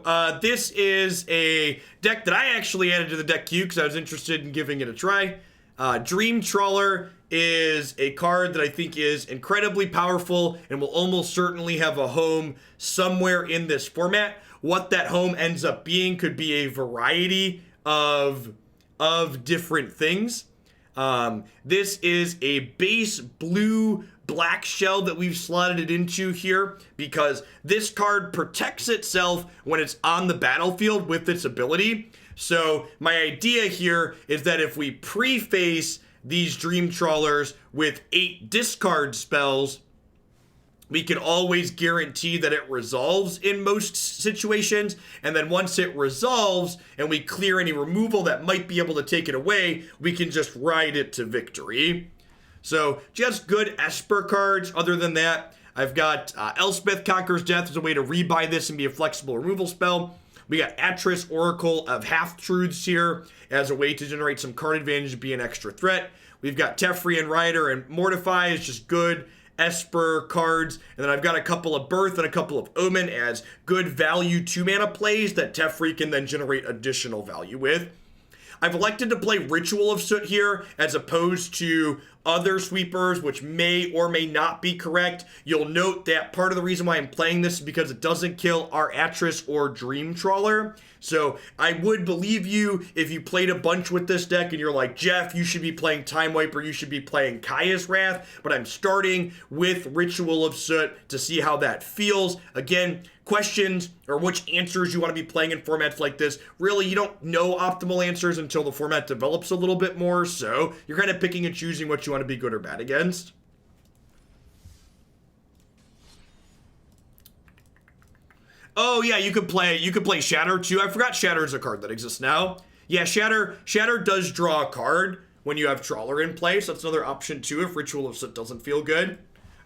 So this is a deck that I actually added to the deck queue because I was interested in giving it a try. Dream Trawler is a card that I think is incredibly powerful and will almost certainly have a home somewhere in this format. What that home ends up being could be a variety of different things. This is a base blue black shell that we've slotted it into here because this card protects itself when it's on the battlefield with its ability. So my idea here is that if we preface these Dream Trawlers with 8 discard spells, we can always guarantee that it resolves in most situations. And then once it resolves and we clear any removal that might be able to take it away, we can just ride it to victory. So just good Esper cards. Other than that, I've got Elspeth Conquers Death as a way to rebuy this and be a flexible removal spell. We got Atris, Oracle of Half-Truths here as a way to generate some card advantage and be an extra threat. We've got Teferi and Rider and Mortify is just good Esper cards. And then I've got a couple of Birth and a couple of Omen as good value 2-mana plays that Teferi can then generate additional value with. I've elected to play Ritual of Soot here as opposed to other sweepers, which may or may not be correct. You'll note that part of the reason why I'm playing this is because it doesn't kill our Atris or Dream Trawler. So I would believe you if you played a bunch with this deck and you're like, Jeff, you should be playing Time Wipe or you should be playing Kaya's Wrath. But I'm starting with Ritual of Soot to see how that feels. Again, questions or which answers you want to be playing in formats like this. Really, you don't know optimal answers until the format develops a little bit more. So you're kind of picking and choosing what you want to be good or bad against. Oh yeah, you could play Shatter too. I forgot Shatter is a card that exists now. Yeah, Shatter does draw a card when you have Trawler in play, so that's another option too if Ritual of Soot doesn't feel good.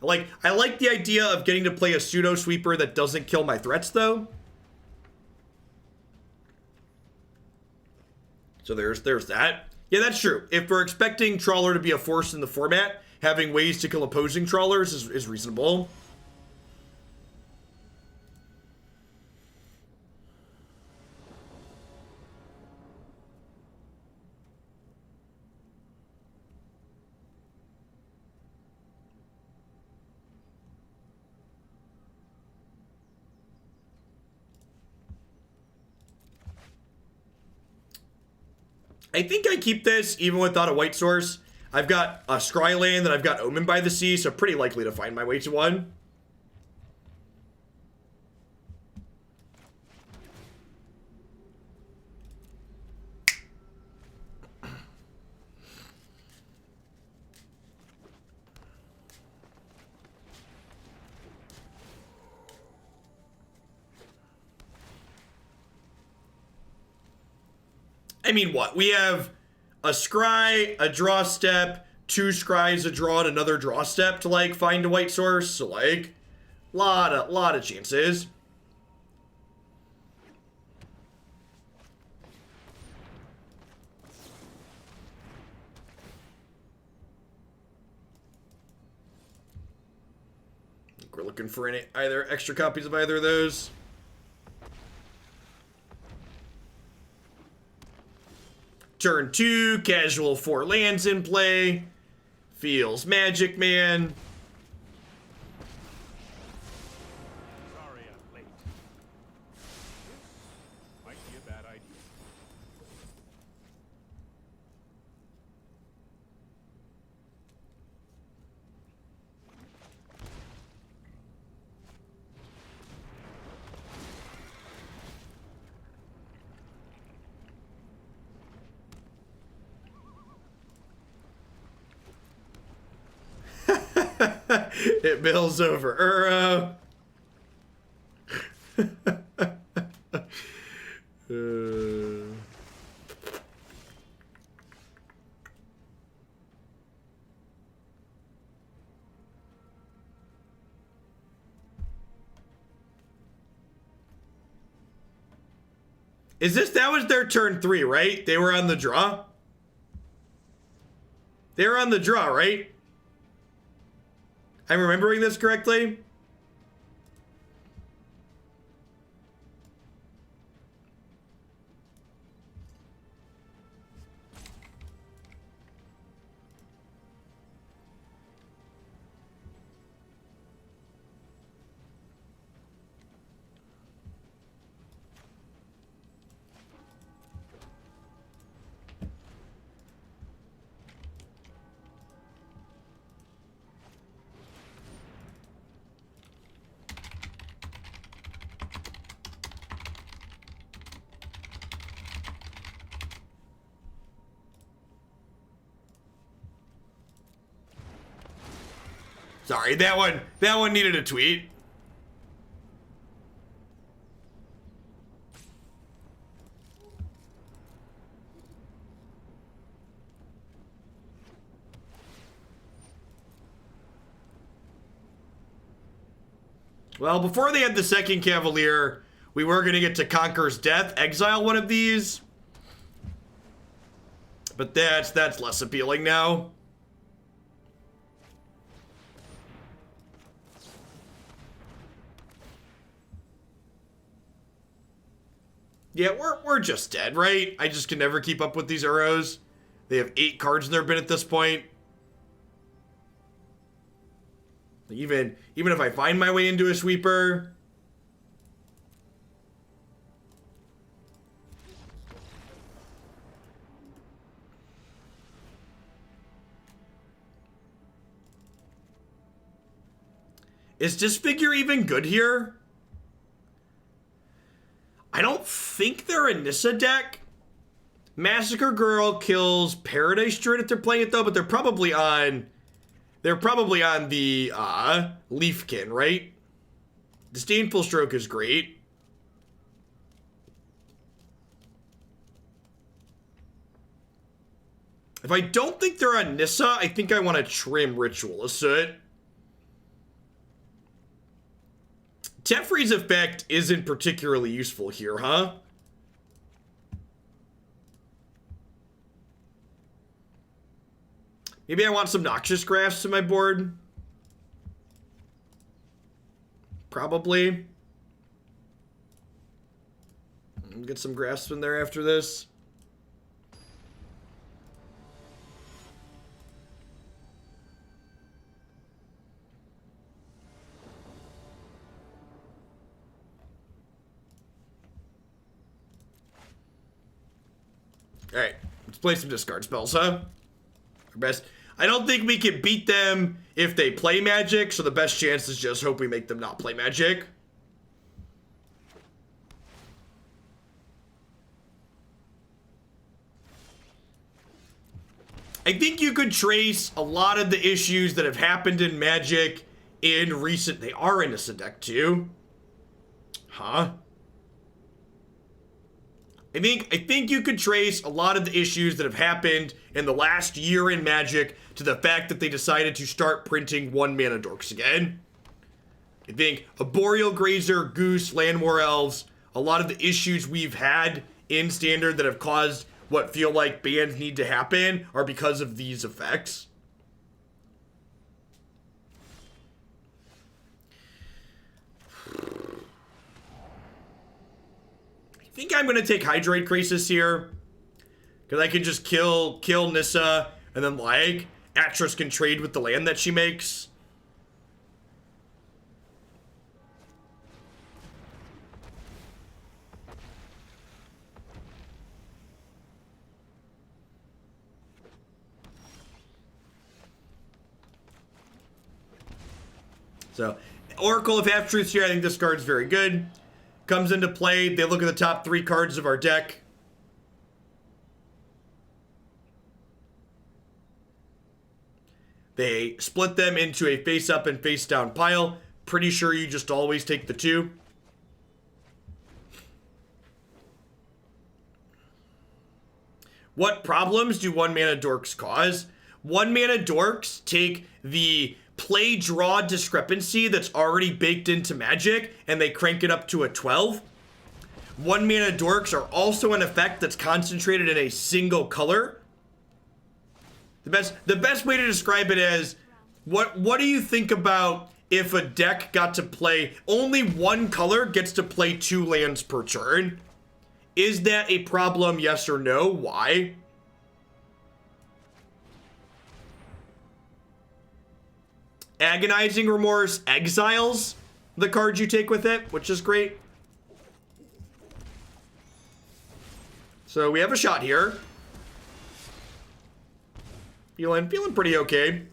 I like the idea of getting to play a pseudo sweeper that doesn't kill my threats though. So there's that. Yeah, that's true. If we're expecting Trawler to be a force in the format, having ways to kill opposing Trawlers is reasonable. I think I keep this even without a white source. I've got a Scry land and I've got Omen by the Sea, so pretty likely to find my way to one. I mean, what? We have a Scry, a draw step, 2 Scries, a draw, and another draw step to, like, find a white source. So, like, lot of chances. I think we're looking for either extra copies of either of those. Turn 2, casual 4 lands in play. Feels Magic Man. Sorry I'm late. Might be a bad idea. It mills over Uro. That was their turn 3, right? They were on the draw? They were on the draw, right? I'm remembering this correctly? Sorry, that one needed a tweet. Well, before they had the second Cavalier, we were going to get to Conqueror's Death, exile one of these. But that's less appealing now. Yeah, we're just dead, right? I just can never keep up with these arrows. They have 8 cards in their bin at this point. Even if I find my way into a sweeper. Is Disfigure even good here? I don't think they're a Nissa deck. Massacre Girl kills Paradise Druid if they're playing it though, but they're probably on the Leafkin, right? Disdainful Stroke is great. If I don't think they're on Nissa, I think I want to trim Ritual of Soot. Teferi's effect isn't particularly useful here, huh? Maybe I want some Noxious Grasp in my board. Probably. Get some Grasps in there after this. Alright, let's play some discard spells, huh? Our best. I don't think we can beat them if they play Magic, so the best chance is just hope we make them not play Magic. I think you could trace a lot of the issues that have happened in Magic in recent... They are in this deck too. Huh? I think you could trace a lot of the issues that have happened in the last year in Magic to the fact that they decided to start printing 1-mana dorks again. I think a Boreal Grazer, Goose, Land War Elves, a lot of the issues we've had in Standard that have caused what feel like bans need to happen are because of these effects. I think I'm going to take Hydroid Crisis here. Because I can just kill Nissa, and then, like, Atris can trade with the land that she makes. So, Oracle of Half-Truths here, I think this card's very good. Comes into play, they look at the top 3 cards of our deck. They split them into a face-up and face-down pile. Pretty sure you just always take the 2. What problems do 1-mana dorks cause? 1-mana dorks take the play-draw discrepancy that's already baked into Magic, and they crank it up to a 12. 1-mana dorks are also an effect that's concentrated in a single color. The best way to describe it is, what do you think about if a deck got to play, only one color gets to play 2 lands per turn? Is that a problem, yes or no? Why? Agonizing Remorse exiles the card you take with it, which is great. So we have a shot here. Feeling pretty okay.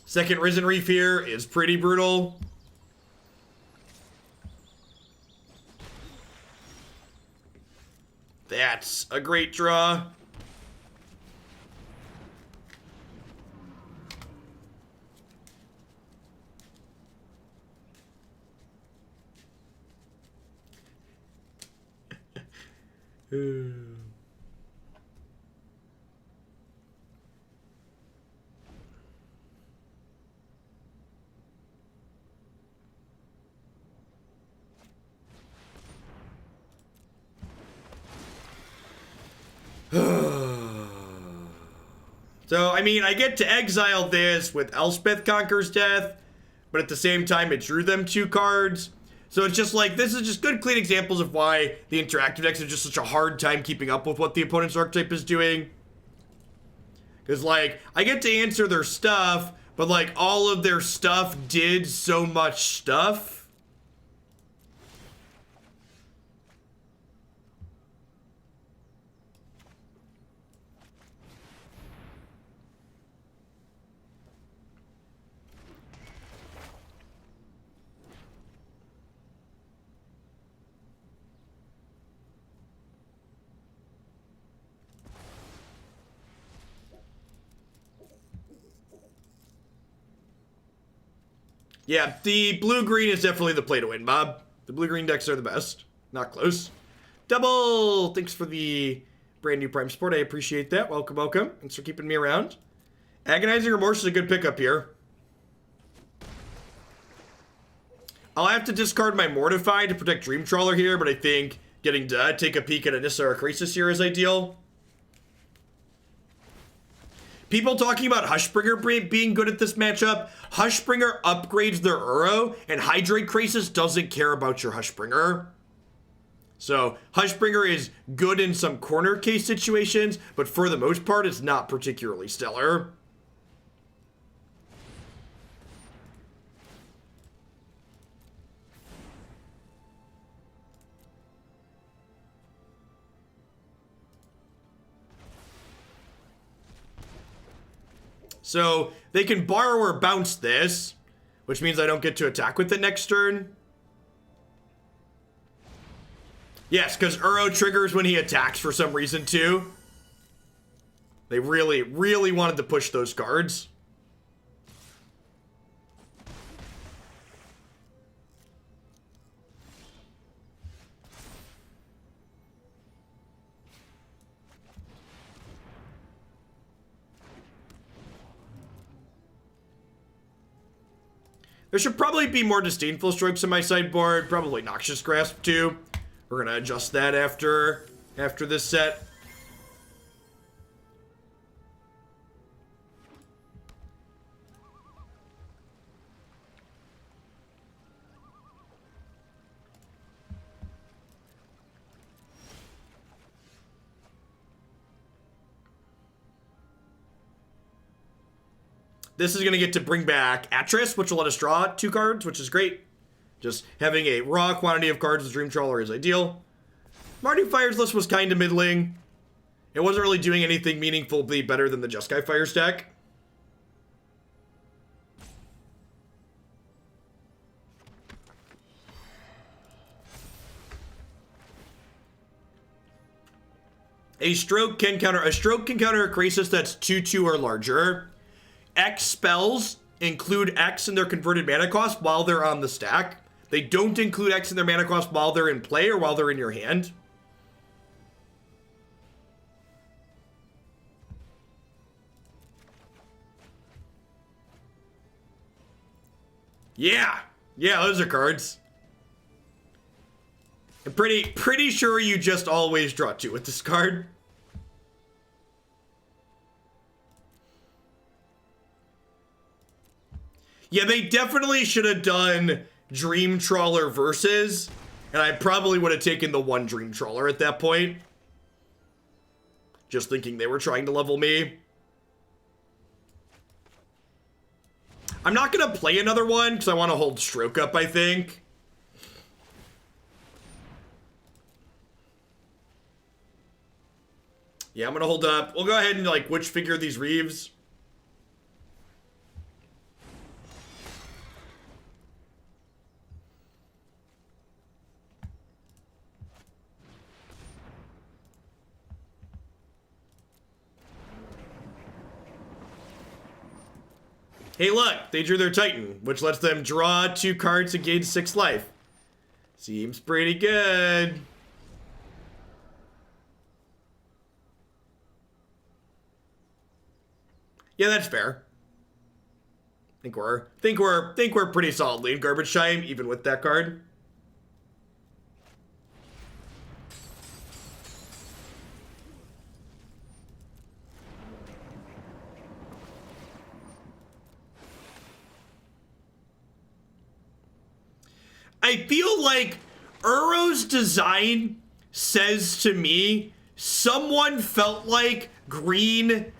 Second Risen Reef here is pretty brutal. That's a great draw. So, I mean, I get to exile this with Elspeth Conquers Death, but at the same time, it drew them 2 cards. So it's just like, this is just good, clean examples of why the interactive decks have just such a hard time keeping up with what the opponent's archetype is doing. Because, like, I get to answer their stuff, but, like, all of their stuff did so much stuff. Yeah, the blue-green is definitely the play to win, Bob. The blue-green decks are the best. Not close. Double! Thanks for the brand new Prime support. I appreciate that. Welcome, welcome. Thanks for keeping me around. Agonizing Remorse is a good pickup here. I'll have to discard my Mortify to protect Dream Trawler here, but I think getting to take a peek at a Massacre Girl here is ideal. People talking about Hushbringer being good at this matchup. Hushbringer upgrades their Uro, and Hydrate Krasis doesn't care about your Hushbringer. So, Hushbringer is good in some corner case situations, but for the most part, it's not particularly stellar. So, they can borrow or bounce this, which means I don't get to attack with it next turn. Yes, because Uro triggers when he attacks for some reason, too. They really, really wanted to push those cards. There should probably be more Disdainful Strokes in my sideboard. Probably Noxious Grasp, too. We're going to adjust that after this set. This is going to get to bring back Atris, which will let us draw 2 cards, which is great. Just having a raw quantity of cards with Dream Trawler is ideal. Marty Fire's list was kind of middling. It wasn't really doing anything meaningfully better than the Jeskai Fire's deck. A stroke can counter a Krasis that's 2/2 or larger. X spells include X in their converted mana cost while they're on the stack. They don't include X in their mana cost while they're in play or while they're in your hand. Yeah, those are cards. I'm pretty sure you just always draw 2 with this card. Yeah, they definitely should have done Dream Trawler versus, and I probably would have taken the 1 Dream Trawler at that point. Just thinking they were trying to level me. I'm not going to play another one because I want to hold Stroke up, I think. Yeah, I'm going to hold up. We'll go ahead and, like, which figure these Reeves. Hey, look, they drew their Titan, which lets them draw 2 cards and gain 6 life. Seems pretty good. Yeah, that's fair. Think we're pretty solidly in garbage time, even with that card. I feel like Uro's design says to me, someone felt like blue-green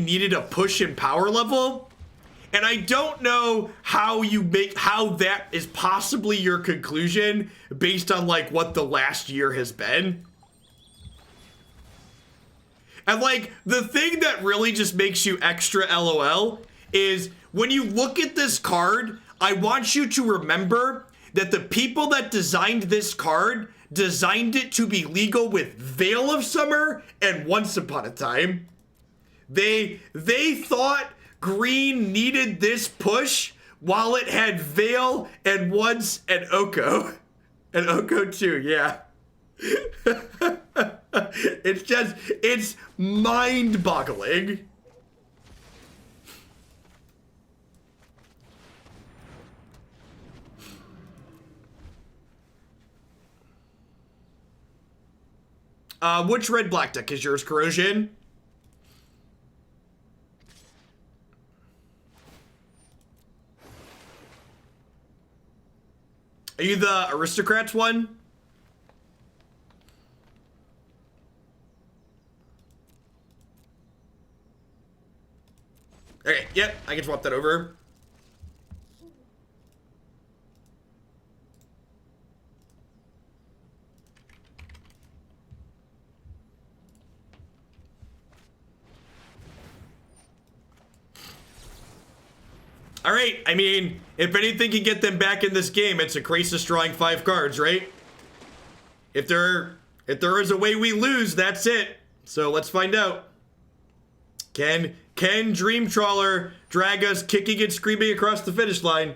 needed a push in power level. And I don't know how that is possibly your conclusion based on like what the last year has been. And like the thing that really just makes you extra LOL is when you look at this card, I want you to remember that the people that designed this card designed it to be legal with Veil of Summer and Once Upon a Time. They thought green needed this push while it had Veil and Once and Oko. And Oko too, yeah. It's mind-boggling. Which red-black deck is yours, Corrosion? Are you the Aristocrats one? Okay, yep, I can swap that over. All right, I mean, if anything can get them back in this game, it's a Krasis drawing 5 cards, right? If there is a way we lose, that's it. So let's find out. Can Dream Trawler drag us kicking and screaming across the finish line?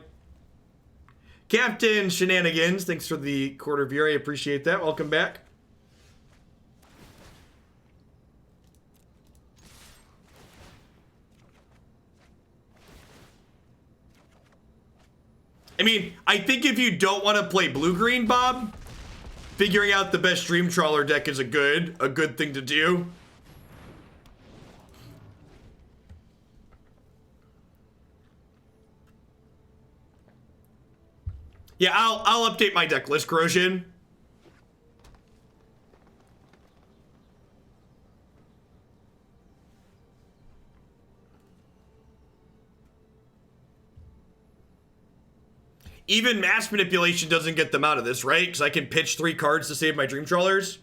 Captain Shenanigans, thanks for the quarter view. I appreciate that. Welcome back. I mean, I think if you don't want to play blue-green, Bob, figuring out the best Dream Trawler deck is a good thing to do. Yeah, I'll update my deck list, Corrosion. Even mass manipulation doesn't get them out of this, right? Because I can pitch 3 cards to save my Dream Trawlers.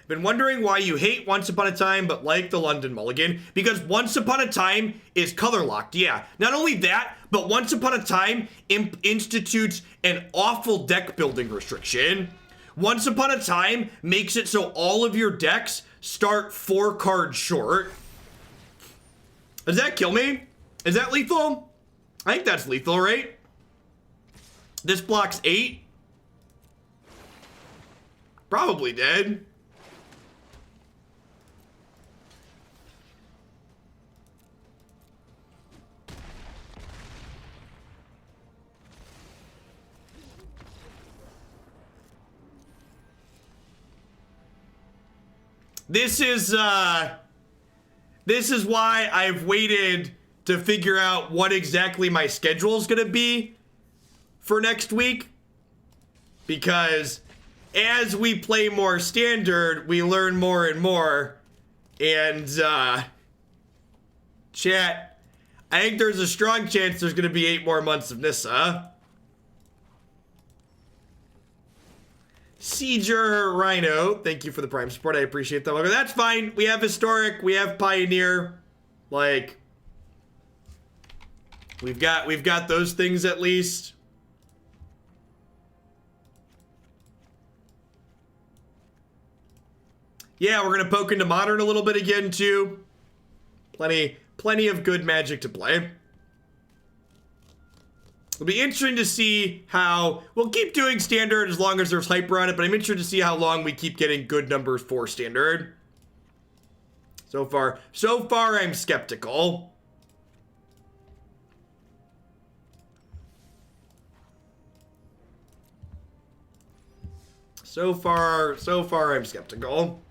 Been wondering why you hate Once Upon a Time but like the London Mulligan. Because Once Upon a Time is color locked, yeah. Not only that, but Once Upon a Time institutes an awful deck building restriction. Once Upon a Time makes it so all of your decks start 4 cards short. Does that kill me? Is that lethal? I think that's lethal, right? This blocks 8. Probably dead. This is why I've waited to figure out what exactly my schedule is going to be for next week. Because as we play more standard, we learn more and more. And, chat, I think there's a strong chance there's going to be 8 more months of Nissa. Sieger Rhino, thank you for the Prime support. I appreciate that. That's fine. We have Historic. We have Pioneer. Like, we've got those things at least. Yeah, we're gonna poke into Modern a little bit again, too. Plenty of good Magic to play. It'll be interesting to see how... We'll keep doing Standard as long as there's hype around it, but I'm interested to see how long we keep getting good numbers for Standard. So far, I'm skeptical. So far, I'm skeptical.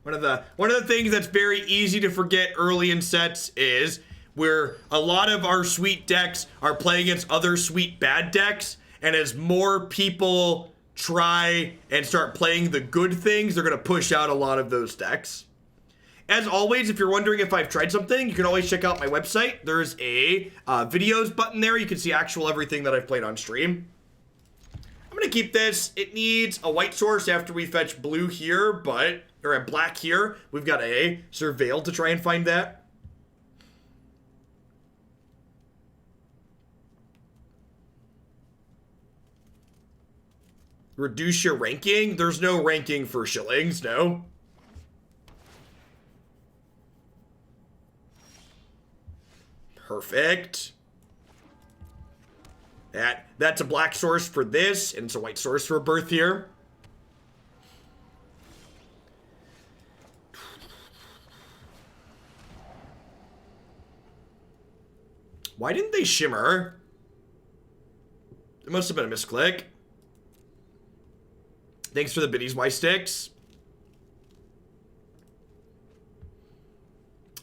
One of the things that's very easy to forget early in sets is where a lot of our sweet decks are playing against other sweet bad decks, and as more people try and start playing the good things, they're going to push out a lot of those decks. As always, if you're wondering if I've tried something, you can always check out my website. There's a videos button there. You can see everything that I've played on stream. I'm going to keep this. It needs a white source after we fetch blue here, or a black here. We've got a Surveil to try and find that. Reduce your ranking? There's no ranking for shillings, no. Perfect. That's a black source for this, and it's a white source for Birth here. Why didn't they shimmer? It must have been a misclick. Thanks for the biddies, Y sticks.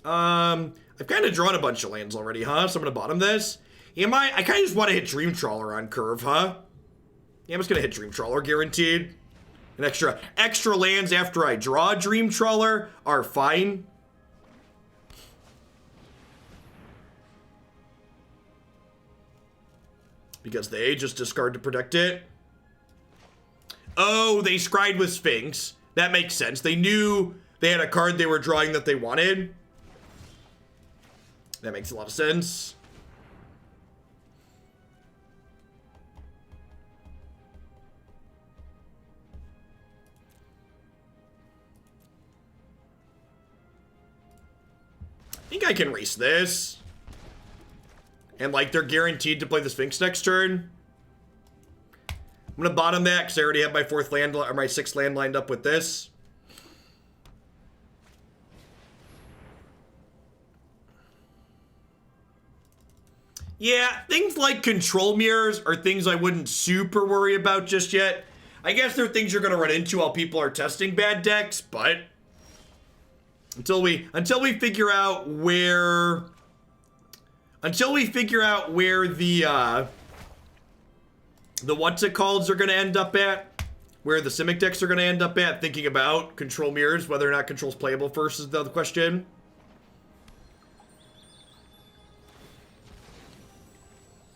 I've kind of drawn a bunch of lands already, huh? So I'm gonna bottom this. I kind of just want to hit Dream Trawler on curve, huh? Yeah, I'm just gonna hit Dream Trawler, guaranteed. And extra lands after I draw Dream Trawler are fine. Because they just discard to protect it. Oh, they scryed with Sphinx. That makes sense. They knew they had a card they were drawing that they wanted. That makes a lot of sense. I think I can race this. And like they're guaranteed to play the Sphinx next turn. I'm gonna bottom that because I already have my fourth land or my sixth land lined up with this. Yeah, things like control mirrors are things I wouldn't super worry about just yet. I guess they're things you're gonna run into while people are testing bad decks, but until we figure out where the what's it called are going to end up at, where the Simic decks are going to end up at, thinking about control mirrors, whether or not control's playable first is the other question.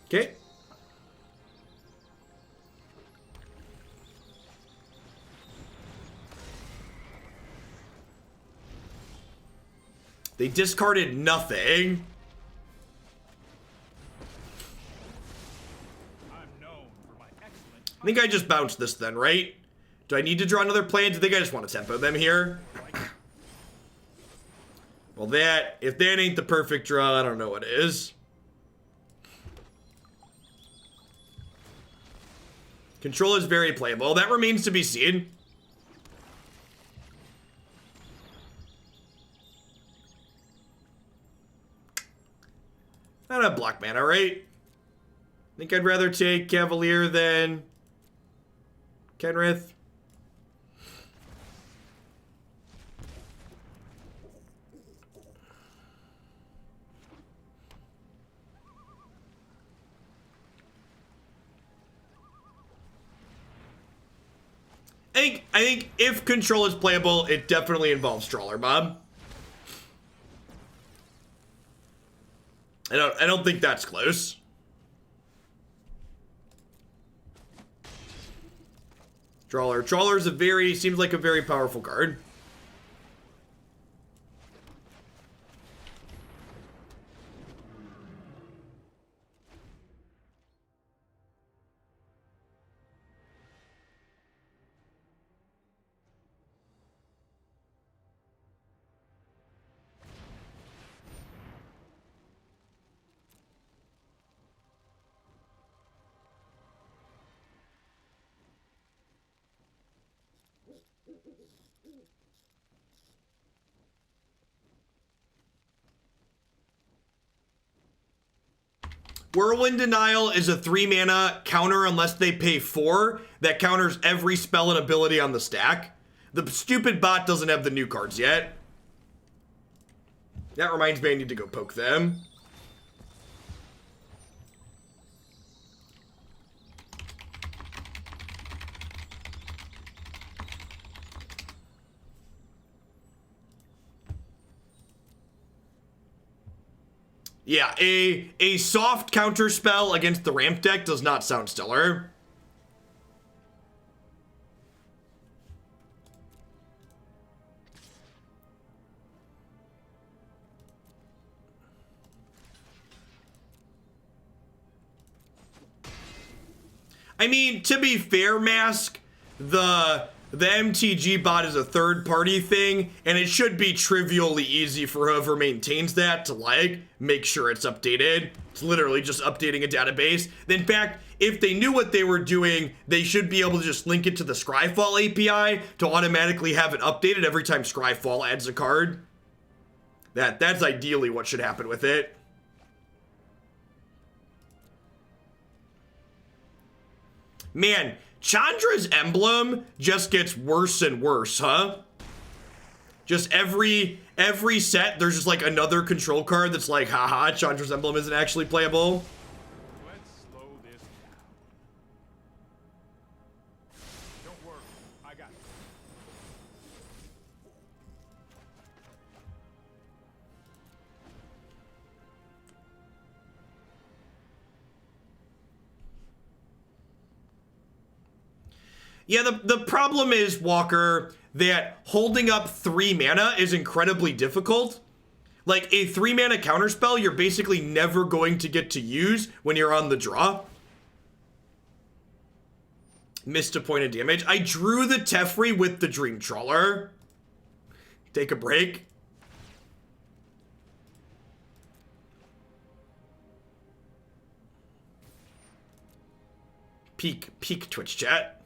Okay. They discarded nothing. I think I just bounced this then, right? Do I need to draw another plan? Do you think I just want to tempo them here? Well, if that ain't the perfect draw, I don't know what is. Control is very playable. That remains to be seen. Not a black mana, right? I think I'd rather take Cavalier than Kenrith. I think if control is playable, it definitely involves Trawler Mob. I don't think that's close. Trawler is seems like a very powerful card. Whirlwind Denial is a 3 mana counter unless they pay 4 that counters every spell and ability on the stack. The stupid bot doesn't have the new cards yet. That reminds me I need to go poke them. Yeah, a soft counter spell against the ramp deck does not sound stellar. I mean, to be fair, Mask, the MTG bot is a third-party thing, and it should be trivially easy for whoever maintains that to, like, make sure it's updated. It's literally just updating a database. In fact, if they knew what they were doing, they should be able to just link it to the Scryfall API to automatically have it updated every time Scryfall adds a card. That's ideally what should happen with it. Man, Chandra's emblem just gets worse and worse, huh? Just every set, there's just like another control card that's like, haha, Chandra's emblem isn't actually playable. Let's slow this down. Don't worry, I got it. Yeah, the problem is, Walker, that holding up 3 mana is incredibly difficult. Like, a 3 mana counterspell you're basically never going to get to use when you're on the draw. Missed a point of damage. I drew the Teferi with the Dream Trawler. Take a break. Peak Twitch chat.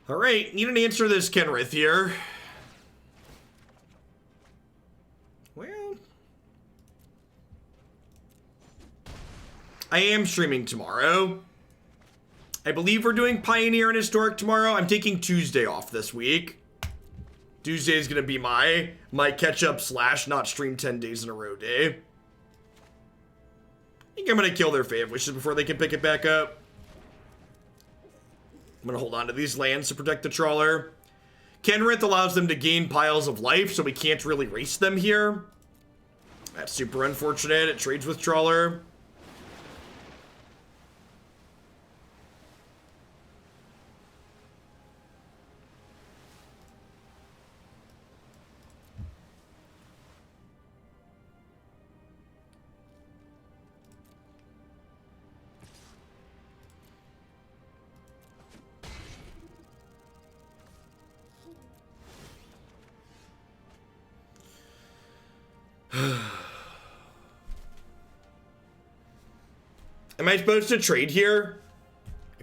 All right, need an answer to this Kenrith here. Well, I am streaming tomorrow. I believe we're doing Pioneer and Historic tomorrow. I'm taking Tuesday off this week. Tuesday is gonna be my catch-up / not stream 10 days in a row day. I think I'm gonna kill their Fave Wishes before they can pick it back up. I'm gonna hold on to these lands to protect the Trawler. Kenrith allows them to gain piles of life, so we can't really race them here. That's super unfortunate. It trades with Trawler. Am I supposed to trade here?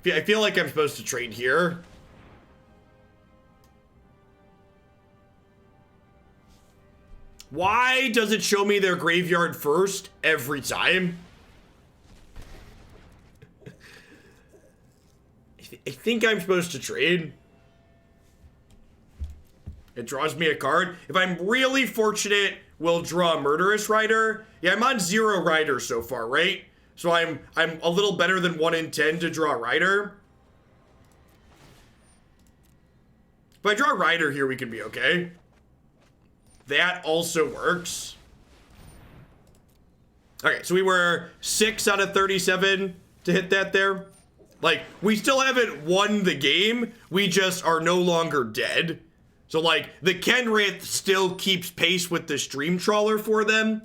I feel like I'm supposed to trade here. Why does it show me their graveyard first every time? I think I'm supposed to trade. It draws me a card. If I'm really fortunate, we'll draw Murderous Rider. Yeah, I'm on 0 Rider so far, right? So I'm a little better than 1 in 10 to draw Rider. If I draw Rider here, we can be okay. That also works. Okay, so we were 6 out of 37 to hit that there. Like, we still haven't won the game. We just are no longer dead. So, like, the Kenrith still keeps pace with the Dream Trawler for them.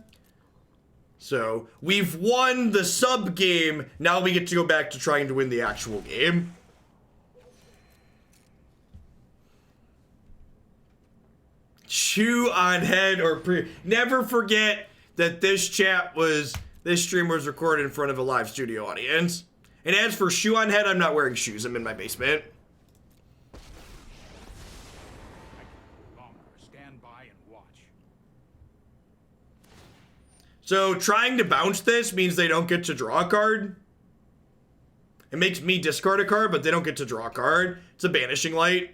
So, we've won the sub-game. Now we get to go back to trying to win the actual game. Chew on head or never forget that this stream was recorded in front of a live studio audience. And as for shoe on head, I'm not wearing shoes. I'm in my basement. Longer. Stand by and watch. So trying to bounce this means they don't get to draw a card. It makes me discard a card, but they don't get to draw a card. It's a banishing light.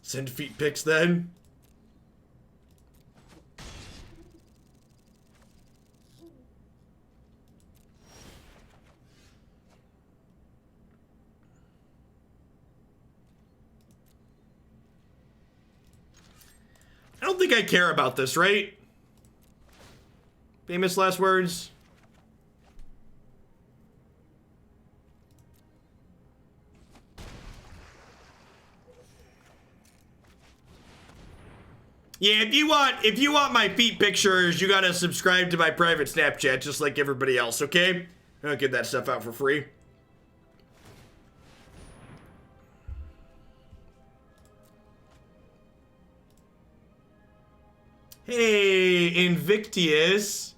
Send feet pics then. I don't think I care about this, right? Famous last words. Yeah, if you want my feet pictures, you gotta subscribe to my private Snapchat just like everybody else, okay? I don't get that stuff out for free. Hey, Invictius.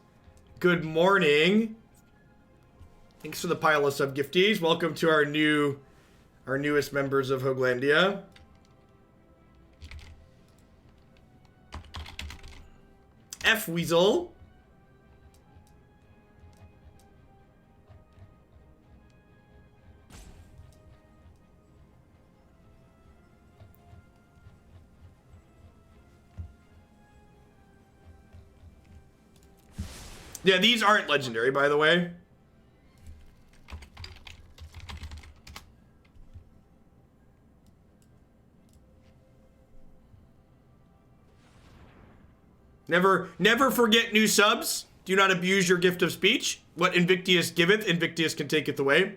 Good morning. Thanks for the pile of sub gifties. Welcome to our newest members of Hoaglandia. F Weasel. Yeah, these aren't legendary, by the way. Never forget new subs. Do not abuse your gift of speech. What Invictius giveth, Invictius can taketh away.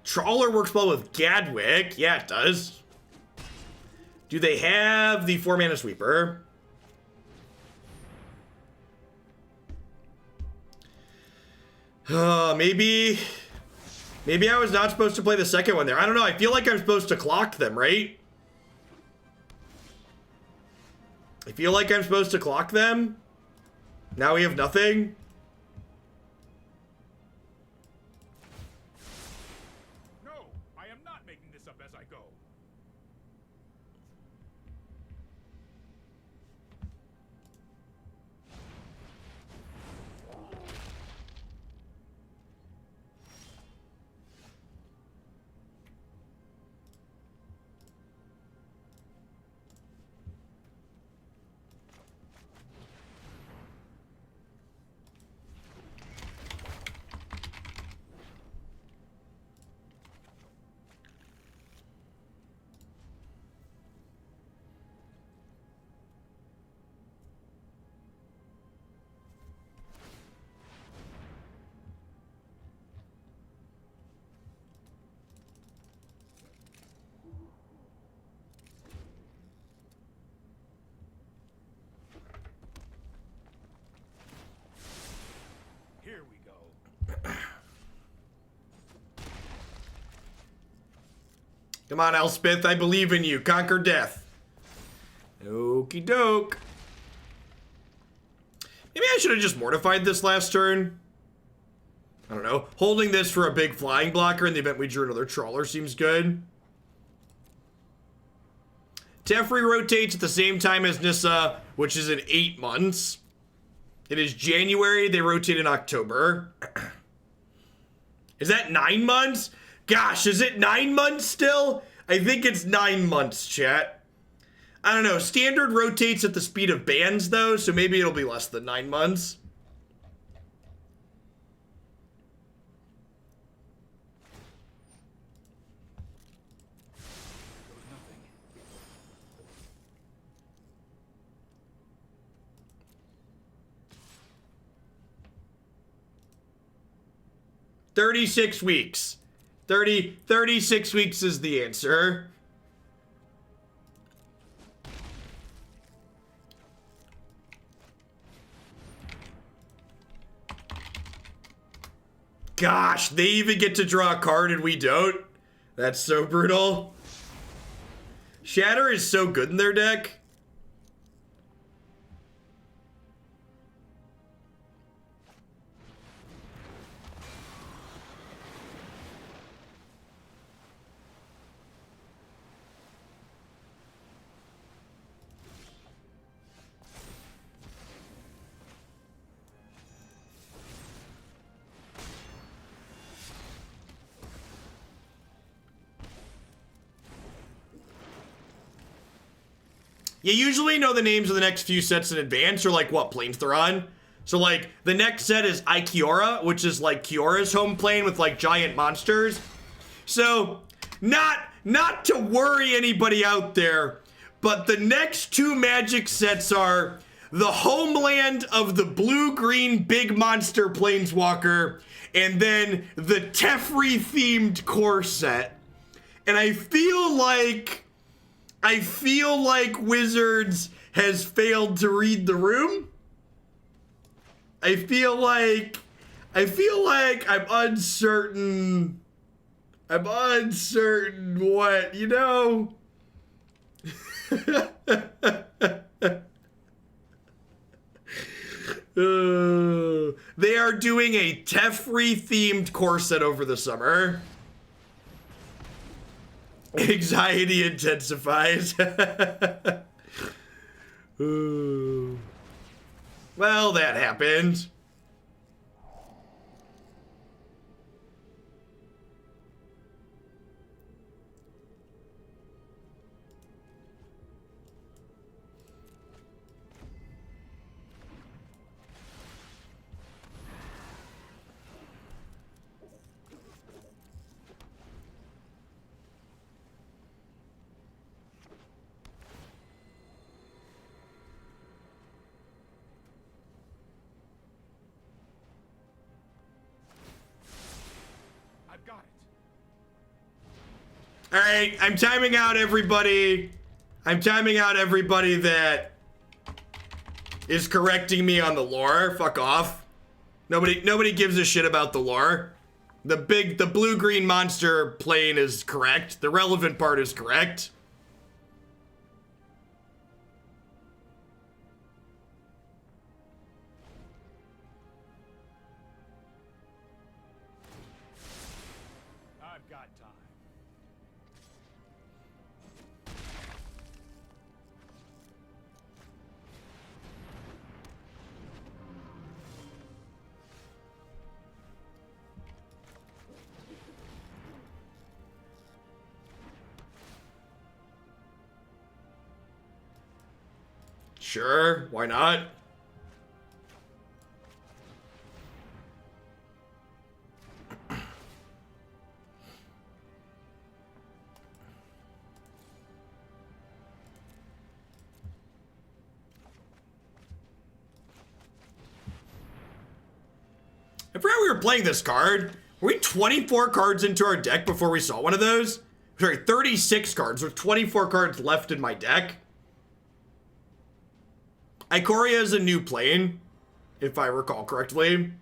Trawler works well with Gadwick. Yeah, it does. Do they have the 4-mana sweeper? Maybe I was not supposed to play the second one there. I don't know. I feel like I'm supposed to clock them, right? I feel like I'm supposed to clock them. Now we have nothing. As I go. Come on, Elspeth, I believe in you. Conquer death. Okie doke. Maybe I should have just mortified this last turn. I don't know. Holding this for a big flying blocker in the event we drew another Trawler seems good. Teferi rotates at the same time as Nissa, which is in 8 months. It is January. They rotate in October. Is that 9 months? Gosh, is it 9 months still? I think it's 9 months, chat. I don't know. Standard rotates at the speed of bands, though, so maybe it'll be less than 9 months. "36 weeks. 36 weeks is the answer. Gosh, they even get to draw a card and we don't? That's so brutal. Shatter is so good in their deck. You usually know the names of the next few sets in advance, or like what planes they're on. So like the next set is Ikiora, which is like Kiora's home plane with like giant monsters. So not to worry anybody out there, but the next two Magic sets are the homeland of the blue-green big monster planeswalker, and then the Teferi themed core set. And I feel like Wizards has failed to read the room. I feel like I'm uncertain. I'm uncertain what, you know? They are doing a Teferi themed core set over the summer. Anxiety intensifies. Ooh. Well, that happened. All right, I'm timing out everybody. I'm timing out everybody that is correcting me on the lore. Fuck off. Nobody gives a shit about the lore. The blue-green monster plane is correct. The relevant part is correct. I've got time. Sure, why not? I forgot we were playing this card. Were we 24 cards into our deck before we saw one of those? Sorry, 36 cards with 24 cards left in my deck. Ikoria is a new plane, if I recall correctly.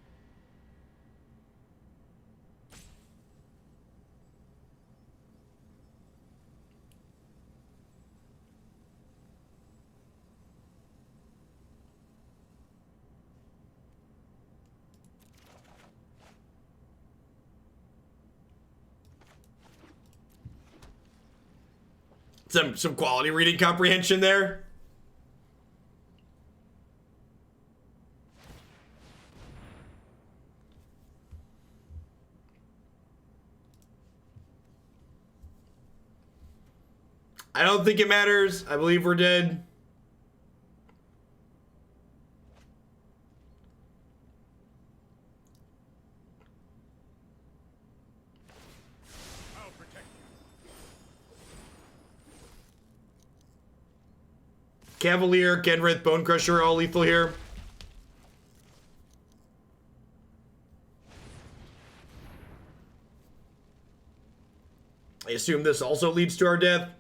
Some quality reading comprehension there. I don't think it matters. I believe we're dead. I'll protect you. Cavalier, Genrith, Bone Crusher, all lethal here. I assume this also leads to our death.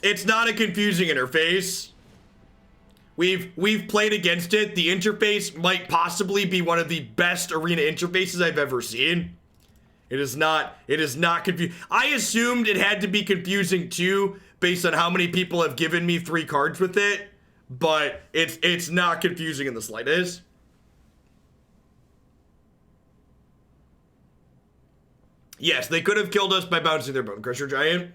It's not a confusing interface. We've played against it. The interface might possibly be one of the best arena interfaces I've ever seen. It is not confusing. I assumed it had to be confusing too, based on how many people have given me 3 cards with it, but it's not confusing in the slightest. Yes, they could have killed us by bouncing their Bone Crusher Giant.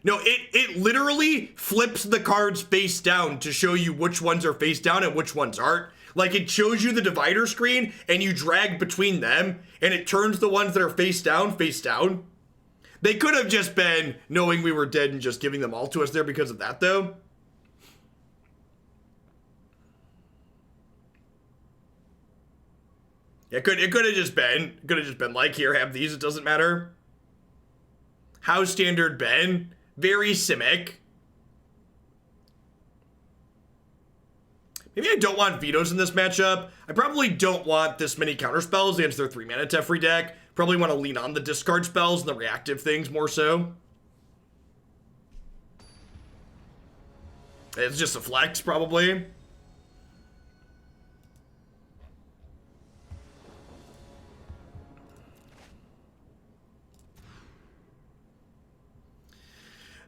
No, it literally flips the cards face down to show you which ones are face down and which ones aren't. Like, it shows you the divider screen, and you drag between them, and it turns the ones that are face down, face down. They could have just been knowing we were dead and just giving them all to us there because of that, though. It could have just been like, here, have these, it doesn't matter. How standard Ben? Very Simic. Maybe I don't want vetoes in this matchup. I probably don't want this many counterspells against their 3-mana Teferi deck. Probably want to lean on the discard spells and the reactive things more so. It's just a flex, probably.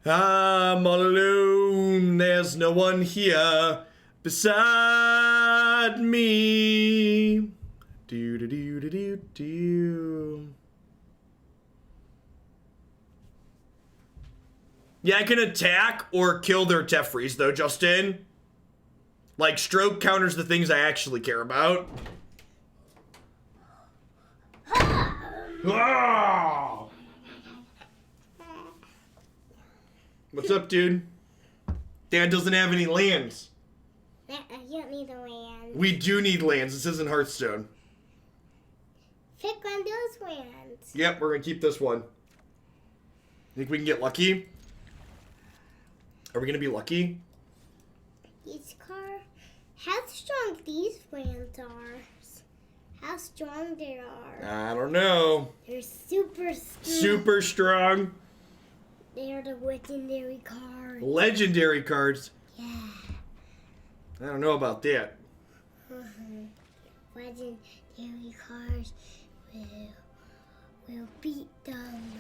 I'm all alone, there's no one here beside me. Do do do do do do. Yeah, I can attack or kill their Teferis though, Justin. Like, stroke counters the things I actually care about. Ah! What's up, dude? Dad doesn't have any lands. You don't need a land. We do need lands. This isn't Hearthstone. Pick one of those lands. Yep, we're gonna keep this one. Think we can get lucky? Are we gonna be lucky? These cards. How strong these lands are. How strong they are. I don't know. They're super strong. Super strong. They are the legendary cards. Legendary cards? Yeah. I don't know about that. Legendary cards will beat them.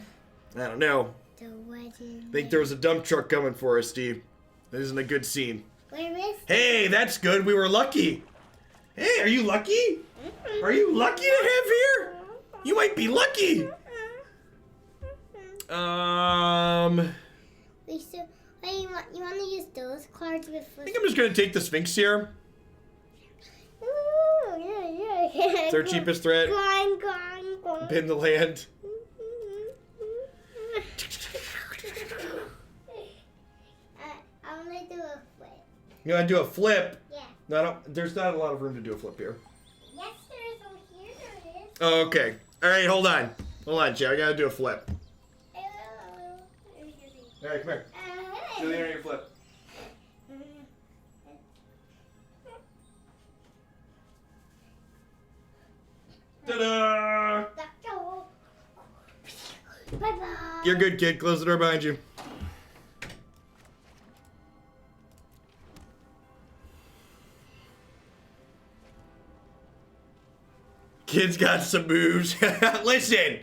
I don't know. The legendary. I think there was a dump truck coming for us, Steve. That isn't a good scene. Where is Hey, that's good. We were lucky. Hey, are you lucky? Are you lucky to have here? You might be lucky. You want to use those cards with? I think I'm just gonna take the Sphinx here. Ooh, yeah. It's our cheapest threat. Go. Pin the land. I'm gonna do a flip. You wanna do a flip? Yeah. No, there's not a lot of room to do a flip here. Yes, there is. Over here there is. Oh, okay. All right, hold on. Hold on, Jay. I gotta do a flip. All right, come here. Do the internet flip. Ta-da! Bye-bye. You're good, kid. Close the door behind you. Kid's got some moves. Listen,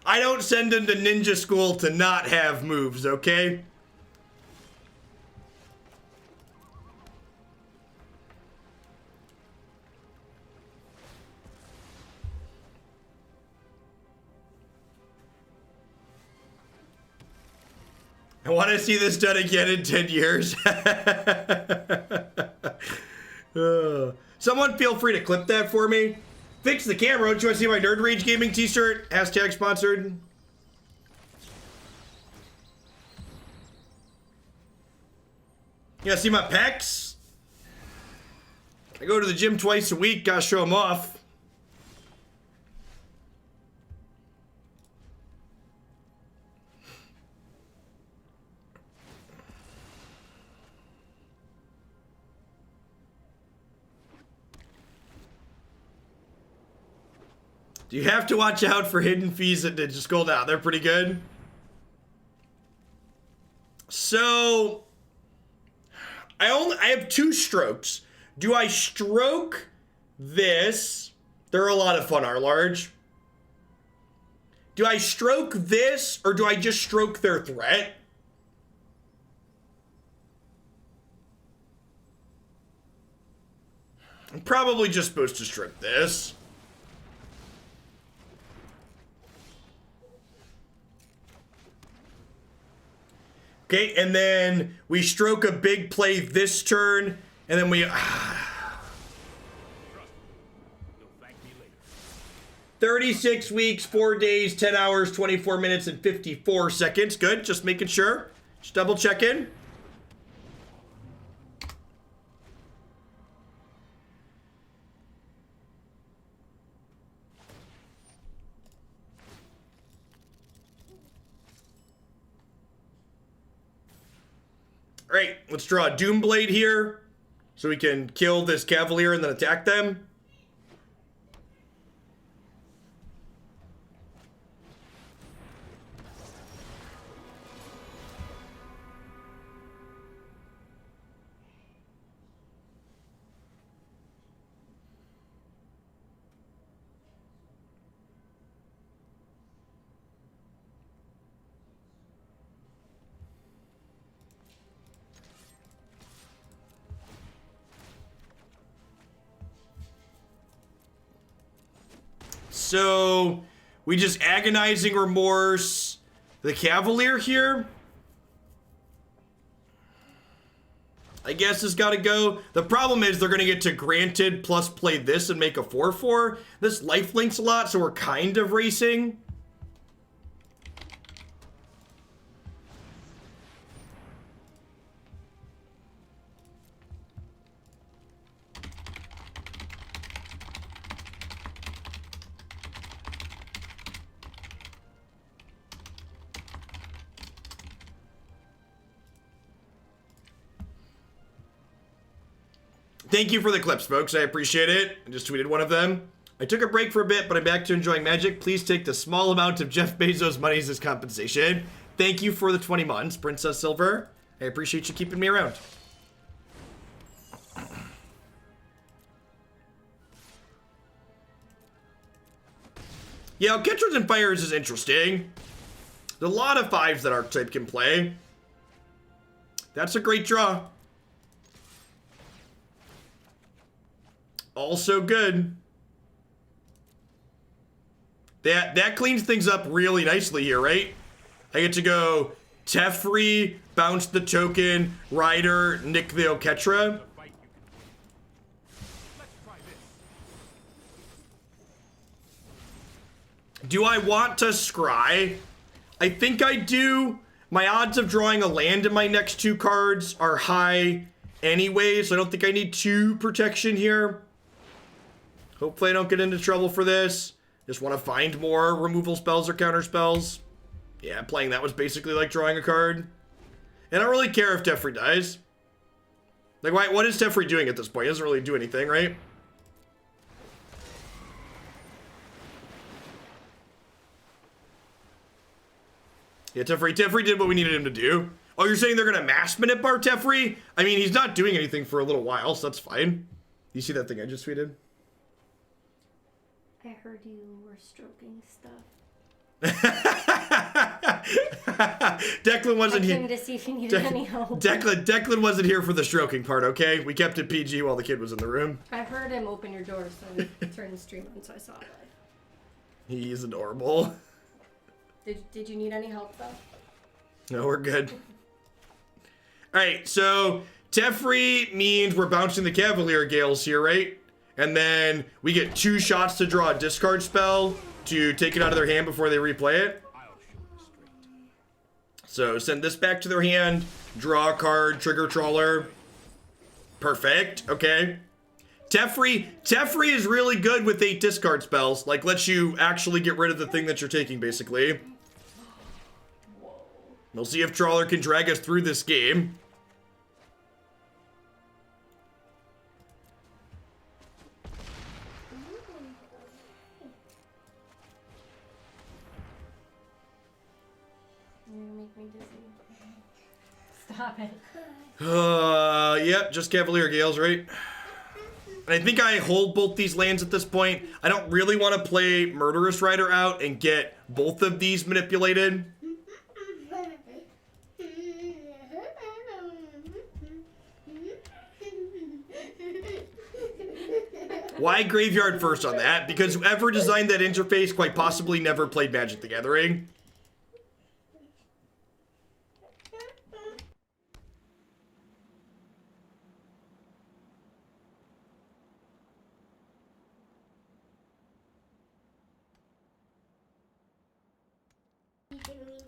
I don't send him to ninja school to not have moves, okay? I want to see this done again in 10 years. Someone feel free to clip that for me. Fix the camera. Do you want to see my Nerd Rage Gaming t-shirt? Hashtag sponsored. You gotta see my pecs? I go to the gym twice a week, gotta show them off. Do you have to watch out for hidden fees that did just scroll down? They're pretty good. So I have 2 strokes. Do I stroke this? They're a lot of fun, are large. Do I stroke this or do I just stroke their threat? I'm probably just supposed to stroke this. Okay, and then we stroke a big play this turn, and then we... You'll thank me later. 36 weeks, 4 days, 10 hours, 24 minutes, and 54 seconds. Good, just making sure. Just double checking. All right, let's draw a Doomblade here so we can kill this Cavalier and then attack them. So we just Agonizing Remorse the Cavalier here. I guess it's got to go. The problem is they're going to get to Granted plus play this and make a 4/4. This lifelinks a lot, so we're kind of racing. Thank you for the clips, folks. I appreciate it. I just tweeted one of them. I took a break for a bit, but I'm back to enjoying Magic. Please take the small amount of Jeff Bezos' money as compensation. Thank you for the 20 months, Princess Silver. I appreciate you keeping me around. Yeah, Ketchers and Fires is interesting. There's a lot of 5s that Archetype can play. That's a great draw. Also good. That cleans things up really nicely here, right? I get to go Teferi, bounce the token, Rider, Nick the Oketra. Do I want to scry? I think I do. My odds of drawing a land in my next 2 cards are high anyway, so I don't think I need 2 protection here. Hopefully I don't get into trouble for this. Just want to find more removal spells or counter spells. Yeah, playing that was basically like drawing a card. And I don't really care if Teferi dies. Like, what is Teferi doing at this point? He doesn't really do anything, right? Yeah, Teferi did what we needed him to do. Oh, you're saying they're going to mass minute bar Teferi? I mean, he's not doing anything for a little while, so that's fine. You see that thing I just tweeted? I heard you were stroking stuff. Declan wasn't here. I came to see if you needed any help. Declan wasn't here for the stroking part, okay? We kept it PG while the kid was in the room. I heard him open your door, so I turned the stream on, so I saw it. He's adorable. Did you need any help, though? No, we're good. Alright, so Teferi means we're bouncing the Cavalier Gales here, right? And then we get 2 shots to draw a discard spell to take it out of their hand before they replay it. So send this back to their hand, draw a card, trigger Trawler. Perfect, okay. Teferi is really good with 8 discard spells. Like, lets you actually get rid of the thing that you're taking, basically. We'll see if Trawler can drag us through this game. You're gonna make me dizzy. Stop it. Yep, just Cavalier Gales, right? And I think I hold both these lands at this point. I don't really want to play Murderous Rider out and get both of these manipulated. Why Graveyard first on that? Because whoever designed that interface quite possibly never played Magic the Gathering.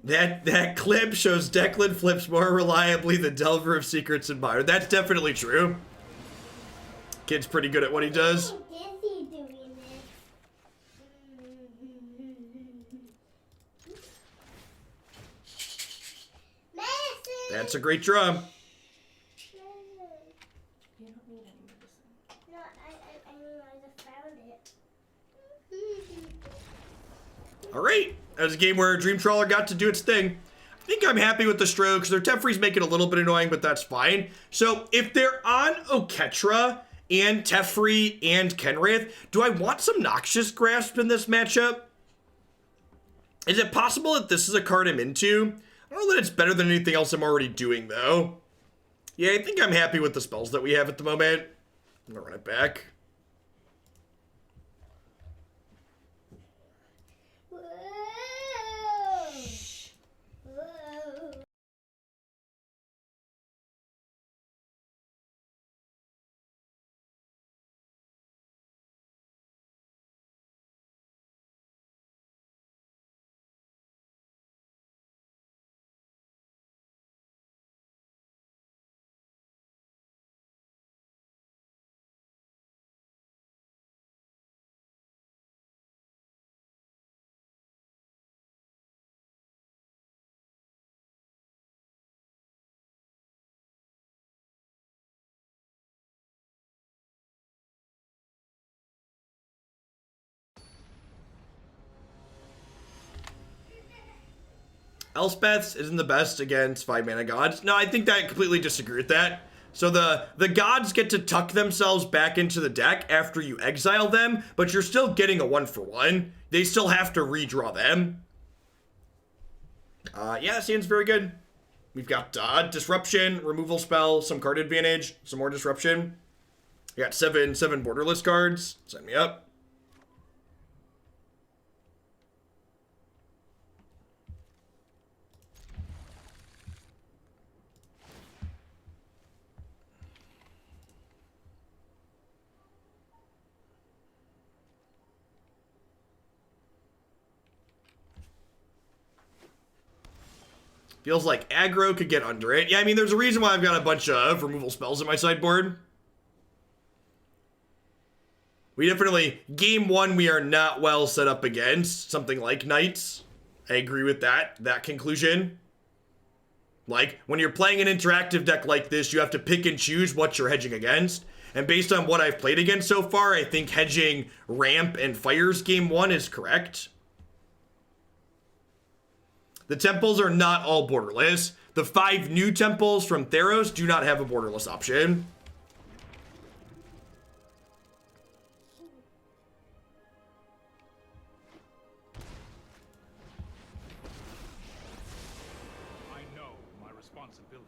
That clip shows Declan flips more reliably than Delver of Secrets and Mire. That's definitely true. Kid's pretty good at what he does. That's a great drum. You don't need any medicine. No, I just found it. All right. That was a game where Dream Trawler got to do its thing. I think I'm happy with the strokes. Their Teferi's making it a little bit annoying, but that's fine. So if they're on Oketra and Teferi and Kenrith, do I want some Noxious Grasp in this matchup? Is it possible that this is a card I'm into? I don't know that it's better than anything else I'm already doing, though. Yeah, I think I'm happy with the spells that we have at the moment. I'm gonna run it back. Elspeth isn't the best against 5-mana gods. No, I think that I completely disagree with that. So the gods get to tuck themselves back into the deck after you exile them, but you're still getting a 1-for-1. They still have to redraw them. Yeah, that seems very good. We've got Disruption, removal spell, some card advantage, some more Disruption. We got seven borderless cards. Sign me up. Feels like aggro could get under it. Yeah, I mean, there's a reason why I've got a bunch of removal spells in my sideboard. We definitely, game one, we are not well set up against something like Knights. I agree with that conclusion. Like, when you're playing an interactive deck like this, you have to pick and choose what you're hedging against. And based on what I've played against so far, I think hedging Ramp and Fires game one is correct. The temples are not all borderless. The 5 new temples from Theros do not have a borderless option. I know my responsibility.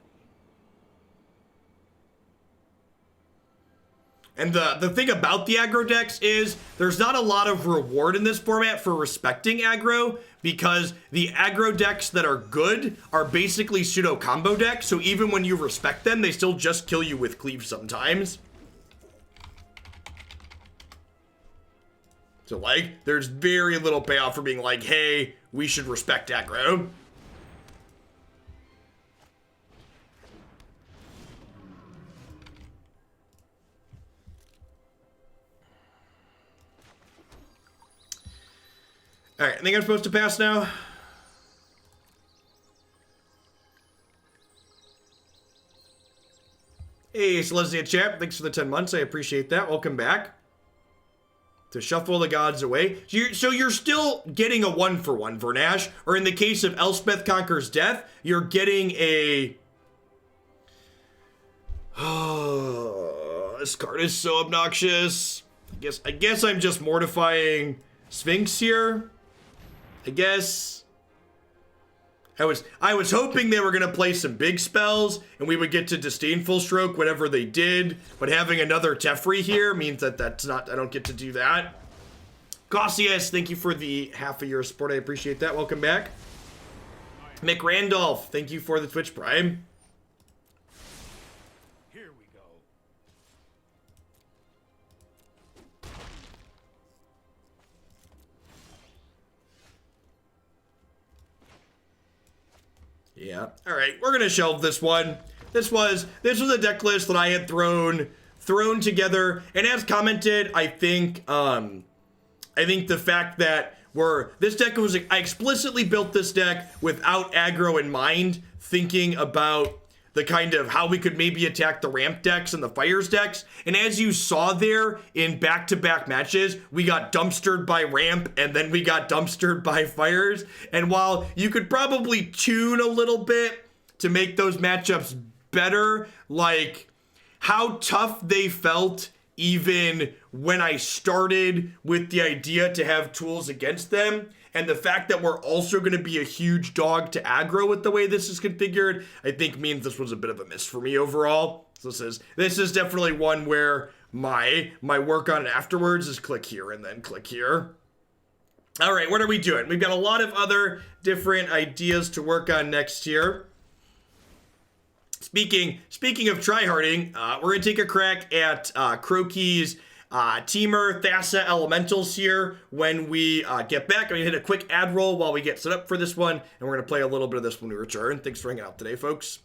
And the thing about the aggro decks is there's not a lot of reward in this format for respecting aggro, because the aggro decks that are good are basically pseudo combo decks, so even when you respect them, they still just kill you with cleave sometimes. So like, there's very little payoff for being like, hey, we should respect aggro. All right, I think I'm supposed to pass now. Hey, Celestia Chap, thanks for the 10 months. I appreciate that. Welcome back. To shuffle the gods away. So you're still getting a 1-for-1, Vernash. Or in the case of Elspeth Conquers Death, you're getting a... Oh, this card is so obnoxious. I guess I'm just mortifying Sphinx here. I guess. I was hoping they were gonna play some big spells and we would get to Disdainful Stroke, whatever they did. But having another Teferi here means that that's not, I don't get to do that. Gossius, thank you for the half a year of support. I appreciate that. Welcome back. Mick Randolph, thank you for the Twitch Prime. Here we go. Yeah. All right, we're gonna shelve this one. This was a deck list that I had thrown together, and as commented, I think the fact that this deck was, I explicitly built this deck without aggro in mind, thinking about the kind of how we could maybe attack the ramp decks and the fires decks. And as you saw there in back-to-back matches, we got dumpstered by ramp and then we got dumpstered by fires. And while you could probably tune a little bit to make those matchups better, like how tough they felt even when I started with the idea to have tools against them, and the fact that we're also going to be a huge dog to aggro with the way this is configured, I think means this was a bit of a miss for me overall. So this is definitely one where my work on it afterwards is click here and then click here. All right, what are we doing? We've got a lot of other different ideas to work on next here. Speaking of tryharding, we're going to take a crack at Croaky's Teamer Thassa Elementals here when we get back. I'm going to hit a quick ad roll while we get set up for this one, and we're going to play a little bit of this when we return. Thanks for hanging out today, folks.